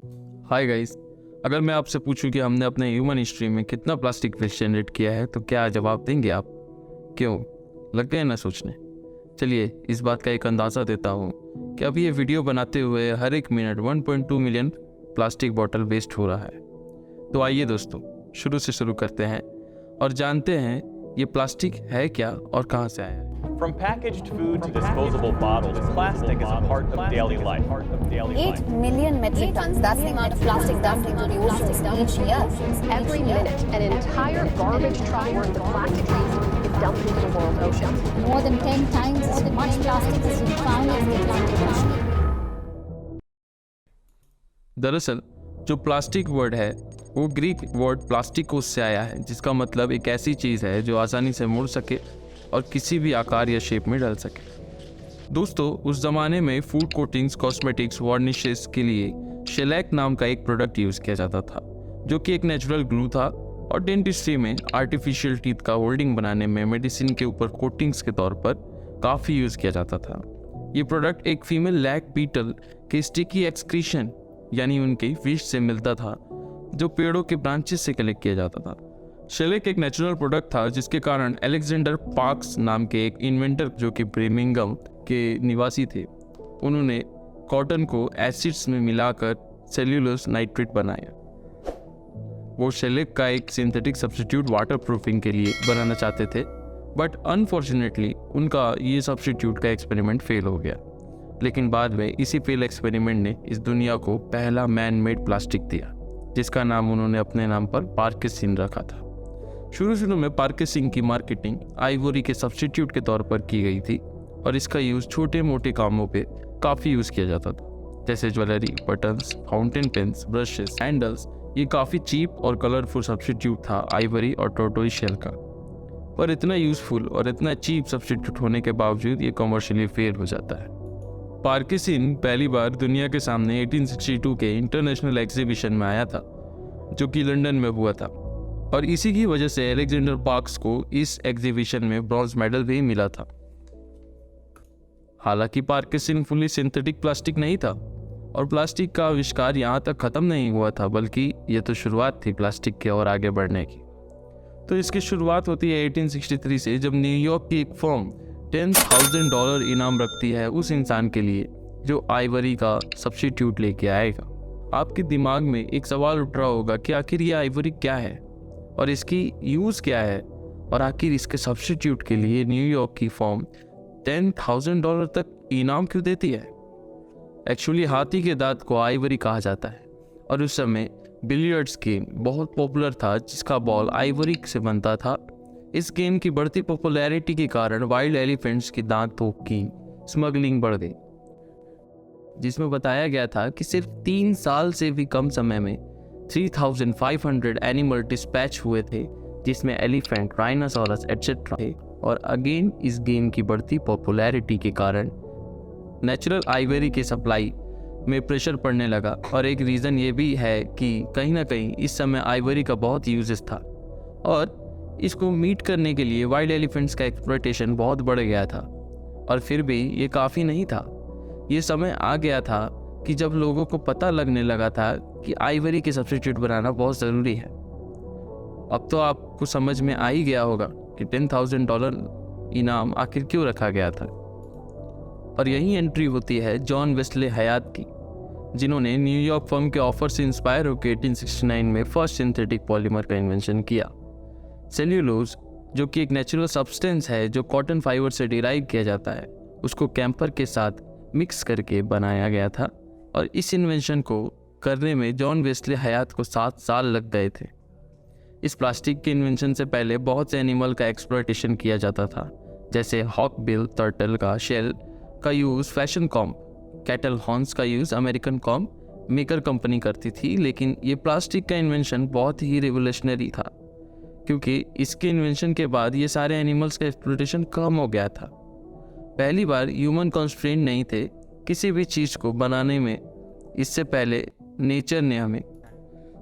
Hi guys, अगर मैं आपसे पूछूं कि हमने अपने ह्यूमन हिस्ट्री में कितना प्लास्टिक वेस्ट जनरेट किया है तो क्या जवाब देंगे आप? क्यों? लग गए ना सोचने? चलिए इस बात का एक अंदाज़ा देता हूँ कि अभी ये वीडियो बनाते हुए हर एक minute 1.2 million plastic bottle waste हो रहा है। तो आइए दोस्तों, शुरू से शुरू करते हैं और जानते हैं ये प्लास्टिक है क्या और कहाँ से आया है। From packaged food to disposable bottles, plastic is a part of daily life. 8 million metric tons, that's the amount of plastic dumped into the oceans each year. Every minute, an entire garbage truck worth of plastic waste is dumped into the world ocean. More than 10 times as much plastic is being found in the Atlantic Ocean. दरअसल जो plastic word है वो Greek word प्लास्टिकोस से आया है, जिसका मतलब एक ऐसी चीज़ है जो आसानी से मुड़ सके और किसी भी आकार या शेप में डल सके। दोस्तों, उस ज़माने में फूड कोटिंग्स, कॉस्मेटिक्स, वार्निशेस के लिए शेलैक नाम का एक प्रोडक्ट यूज़ किया जाता था, जो कि एक नेचुरल ग्लू था और डेंटिस्ट्री में आर्टिफिशियल टीथ का होल्डिंग बनाने में मेडिसिन के ऊपर कोटिंग्स के तौर पर काफ़ी यूज़ किया जाता था। ये प्रोडक्ट एक फीमेल लैक बीटल के स्टिकी एक्सक्रीशन यानी उनके विष से मिलता था, जो पेड़ों के ब्रांचेस से कलेक्ट किया जाता था। शेलेक एक नेचुरल प्रोडक्ट था, जिसके कारण अलेक्जेंडर पार्क्स नाम के एक इन्वेंटर, जो कि बर्मिंघम के निवासी थे, उन्होंने कॉटन को एसिड्स में मिलाकर सेल्यूलोज नाइट्रेट बनाया। वो शेलेक का एक सिंथेटिक सब्स्टिट्यूट वाटर प्रूफिंग के लिए बनाना चाहते थे, बट अनफॉर्चुनेटली उनका ये सब्स्टिट्यूट का एक्सपेरिमेंट फेल हो गया। लेकिन बाद में इसी फेल एक्सपेरिमेंट ने इस दुनिया को पहला मैन मेड प्लास्टिक दिया, जिसका नाम उन्होंने अपने नाम पर पार्किसिन रखा था। शुरू में पार्किसिन की मार्केटिंग आइवरी के सब्स्टिट्यूट के तौर पर की गई थी और इसका यूज़ छोटे मोटे कामों पे काफ़ी यूज़ किया जाता था, जैसे jewellery, buttons, fountain pens, brushes, handles. ये काफ़ी चीप और कलरफुल सब्स्टिट्यूट था आइवरी और टोर्टोइस शेल का, पर इतना यूज़फुल और इतना चीप सब्स्टिट्यूट होने के बावजूद ये कमर्शियली फेल हो जाता है। पार्किसिन पहली बार दुनिया के सामने 1862 के इंटरनेशनल एग्जीबिशन में आया था, जो कि लंदन में हुआ था, और इसी की वजह से अलेक्जेंडर पार्क्स को इस एग्जीबिशन में ब्रॉन्ज मेडल भी मिला था। हालांकि पार्किसिन फुली सिंथेटिक प्लास्टिक नहीं था और प्लास्टिक का आविष्कार यहाँ तक खत्म नहीं हुआ था, बल्कि ये तो शुरुआत थी प्लास्टिक के और आगे बढ़ने की। तो इसकी शुरुआत होती है 1863 से, जब न्यूयॉर्क की एक फर्म $10,000 इनाम रखती है उस इंसान के लिए जो आइवरी का सब्स्टिट्यूट लेके आएगा। आपके दिमाग में एक सवाल उठ रहा होगा कि आखिर ये आइवरी क्या है और इसकी यूज़ क्या है, और आखिर इसके सब्स्टिट्यूट के लिए न्यूयॉर्क की फर्म $10,000 तक इनाम क्यों देती है? एक्चुअली हाथी के दांत को आइवरी कहा जाता है, और उस समय बिलियर्ड्स गेम बहुत पॉपुलर था, जिसका बॉल आइवरी से बनता था। इस गेम की बढ़ती पॉपुलैरिटी के कारण वाइल्ड एलिफेंट्स की दांतों की स्मगलिंग बढ़ गई, जिसमें बताया गया था कि सिर्फ 3 साल से भी कम समय में 3,500 एनिमल डिस्पैच हुए थे, जिसमें एलिफेंट, राइनोसोरस एटसेट्रा थे। और अगेन इस गेम की बढ़ती पॉपुलैरिटी के कारण नेचुरल आइवरी के सप्लाई में प्रेशर पड़ने लगा, और एक रीज़न ये भी है कि कहीं ना कहीं इस समय आइवरी का बहुत यूजेस था, और इसको मीट करने के लिए वाइल्ड एलिफेंट्स का एक्सप्लॉयटेशन बहुत बढ़ गया था। और फिर भी ये काफ़ी नहीं था। ये समय आ गया था कि जब लोगों को पता लगने लगा था कि आइवरी के सब्स्टिट्यूट बनाना बहुत ज़रूरी है। अब तो आपको समझ में आ ही गया होगा कि $10,000 इनाम आखिर क्यों रखा गया था। और यही एंट्री होती है जॉन वेस्ले हयात की, जिन्होंने न्यूयॉर्क फर्म के ऑफर से इंस्पायर होकर 1869 में फर्स्ट सिंथेटिक पॉलीमर का इन्वेंशन किया। सेल्यूलोज, जो कि एक नेचुरल सब्सटेंस है जो कॉटन फाइबर से डिराइव किया जाता है, उसको कैम्फर के साथ मिक्स करके बनाया गया था, और इस इन्वेंशन को करने में जॉन वेस्ले हयात को 7 साल लग गए थे। इस प्लास्टिक के इन्वेंशन से पहले बहुत से एनिमल का एक्सप्लॉयटेशन किया जाता था, जैसे हॉक बिल टर्टल का शेल का यूज़ फैशन कॉम्प, कैटल हॉर्न्स का यूज़ अमेरिकन कॉम्प मेकर कंपनी करती थी। लेकिन ये प्लास्टिक का इन्वेंशन बहुत ही रिवोल्यूशनरी था, क्योंकि इसके इन्वेंशन के बाद ये सारे एनिमल्स का एक्सप्लॉयटेशन कम हो गया था। पहली बार ह्यूमन कॉन्स्ट्रेंट नहीं थे किसी भी चीज़ को बनाने में। इससे पहले नेचर ने हमें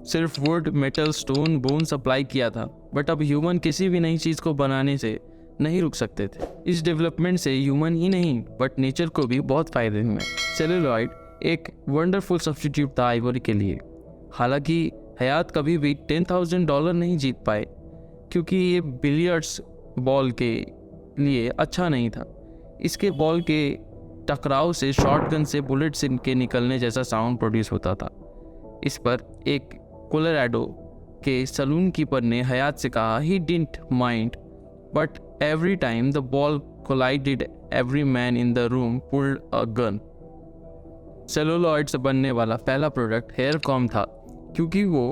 सिर्फ would, metal, stone, bone supply किया था, बट अब ह्यूमन किसी भी नई चीज़ को बनाने से नहीं रुक सकते थे। इस डेवलपमेंट से ह्यूमन ही नहीं बट नेचर को भी बहुत फ़ायदे हुए। सेलुलॉइड एक वंडरफुल सब्स्टिट्यूट था आइवरी के लिए। हालांकि हयात कभी भी $10,000 नहीं जीत पाए क्योंकि ये बिलियर्ड्स बॉल के लिए अच्छा नहीं था। इसके बॉल के टकराव से शॉटगन से बुलेट्स के निकलने जैसा साउंड प्रोड्यूस होता था। इस पर एक कोलोराडो के सलून कीपर ने हयात से कहा, he didn't mind but every time the ball collided every man in the room pulled a gun. Celluloid से बनने वाला पहला प्रोडक्ट हेयर कॉम था क्योंकि वो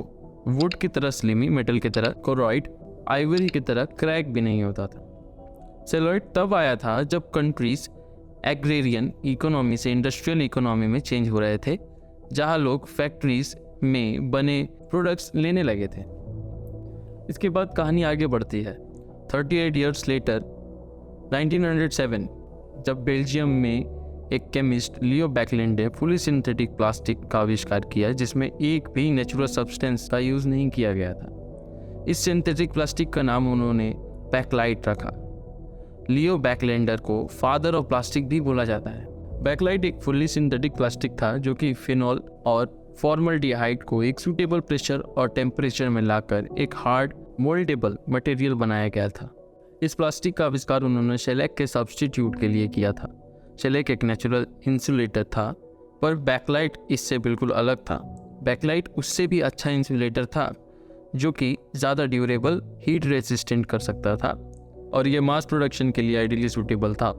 वुड की तरह स्लिमी, मेटल की तरह कोरॉइड, आइवरी की तरह क्रैक भी नहीं होता था। सेलुलॉइड तब आया था जब कंट्रीज एग्रेरियन इकोनॉमी से इंडस्ट्रियल इकोनॉमी में चेंज हो रहे थे, जहां लोग फैक्ट्रीज में बने प्रोडक्ट्स लेने लगे थे। इसके बाद कहानी आगे बढ़ती है। 38 ईयर्स लेटर 1907 जब बेल्जियम में एक केमिस्ट लियो बैकलैंड ने फुली सिंथेटिक प्लास्टिक का आविष्कार किया जिसमें एक भी नेचुरल सब्सटेंस का यूज़ नहीं किया गया था। इस सिंथेटिक प्लास्टिक का नाम उन्होंने बैकलाइट रखा। लियो बैकलैंडर को फादर ऑफ प्लास्टिक भी बोला जाता है। बैकलाइट एक फुल्ली सिंथेटिक प्लास्टिक था जो कि फिनॉल और फॉर्मल्डिहाइड को एक सूटेबल प्रेशर और टेम्परेचर में लाकर एक हार्ड मोल्डेबल मटेरियल बनाया गया था। इस प्लास्टिक का आविष्कार उन्होंने शेलेक के सब्स्टिट्यूट के लिए किया था। शेलेक एक नेचुरल इंसुलेटर था पर बैकलाइट इससे बिल्कुल अलग था। बैकलाइट उससे भी अच्छा इंसुलेटर था जो कि ज़्यादा ड्यूरेबल, हीट रेजिस्टेंट कर सकता था और ये मास प्रोडक्शन के लिए आइडियली सूटेबल था।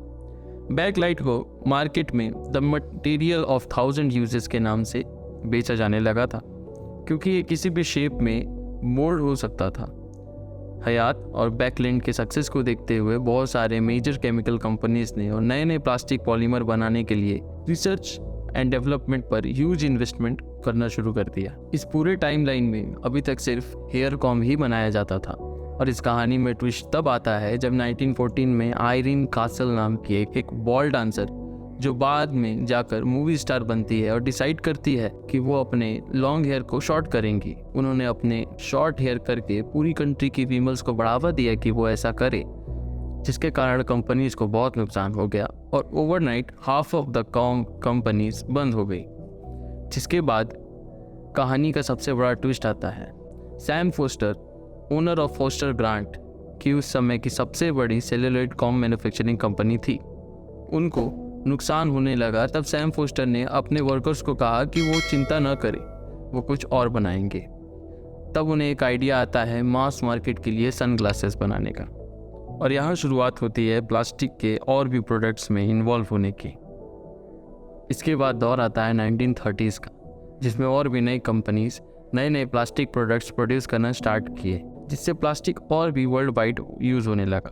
बैकलाइट को मार्केट में द मटेरियल ऑफ 1000 यूजेस के नाम से बेचा जाने लगा था क्योंकि ये किसी भी शेप में मोल्ड हो सकता था। हयात और बैकलैंड के सक्सेस को देखते हुए बहुत सारे मेजर केमिकल कंपनीज ने और नए नए प्लास्टिक पॉलीमर बनाने के लिए रिसर्च एंड डेवलपमेंट पर ह्यूज इन्वेस्टमेंट करना शुरू कर दिया। इस पूरे टाइमलाइन में अभी तक सिर्फ हेयर कॉम ही बनाया जाता था और इस कहानी में ट्विस्ट तब आता है जब 1914 में आयरीन कासल नाम की एक बॉल डांसर जो बाद में जाकर मूवी स्टार बनती है और डिसाइड करती है कि वो अपने लॉन्ग हेयर को शॉर्ट करेंगी। उन्होंने अपने शॉर्ट हेयर करके पूरी कंट्री की फीमेल्स को बढ़ावा दिया कि वो ऐसा करे, जिसके कारण कंपनीज को बहुत नुकसान हो गया और overnight half of the companies बंद हो गई। जिसके बाद कहानी का सबसे बड़ा ट्विस्ट आता है। Sam Foster, owner of Foster Grant की उस समय की सबसे बड़ी सेलुलॉइड कॉम मैन्युफैक्चरिंग कंपनी थी, उनको नुकसान होने लगा। तब सैम फोस्टर ने अपने वर्कर्स को कहा कि वो चिंता न करें, वो कुछ और बनाएंगे। तब उन्हें एक आइडिया आता है मास मार्केट के लिए सनग्लासेस बनाने का और यहाँ शुरुआत होती है प्लास्टिक के और भी प्रोडक्ट्स में इन्वॉल्व होने की। इसके बाद दौर आता है 1930s का, जिसमें और भी नई कंपनीज नए नए प्लास्टिक प्रोडक्ट्स प्रोड्यूस करना स्टार्ट किए, जिससे प्लास्टिक और भी वर्ल्ड वाइड यूज़ होने लगा।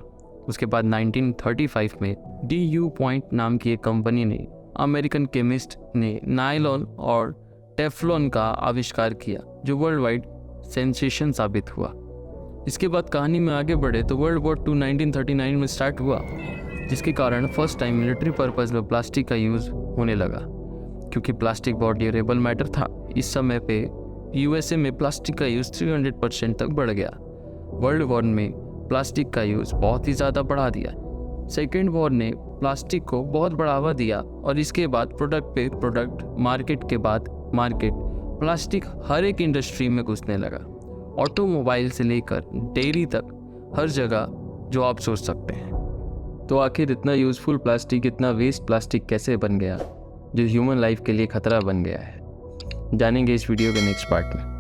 उसके बाद 1935 में DU पॉइंट नाम की एक कंपनी ने, अमेरिकन केमिस्ट ने नायलॉन और टेफ्लॉन का आविष्कार किया जो वर्ल्ड वाइड सेंसेशन साबित हुआ। इसके बाद कहानी में आगे बढ़े तो वर्ल्ड वॉर 2 1939 में स्टार्ट हुआ, जिसके कारण फर्स्ट टाइम मिलिट्री पर्पज़ में प्लास्टिक का यूज़ होने लगा क्योंकि प्लास्टिक बहुत ड्यूरेबल मैटर था। इस समय पे USA में प्लास्टिक का यूज़ 300% तक बढ़ गया। वर्ल्ड वॉर में प्लास्टिक का यूज़ बहुत ही ज़्यादा बढ़ा दिया। सेकेंड वॉर ने प्लास्टिक को बहुत बढ़ावा दिया और इसके बाद प्रोडक्ट पे प्रोडक्ट, मार्केट के बाद मार्केट, प्लास्टिक हर एक इंडस्ट्री में घुसने लगा। ऑटोमोबाइल से लेकर डेयरी तक हर जगह, जो आप सोच सकते हैं। तो आखिर इतना यूज़फुल प्लास्टिक, इतना वेस्ट प्लास्टिक कैसे बन गया जो ह्यूमन लाइफ के लिए खतरा बन गया है, जानेंगे इस वीडियो के नेक्स्ट पार्ट में।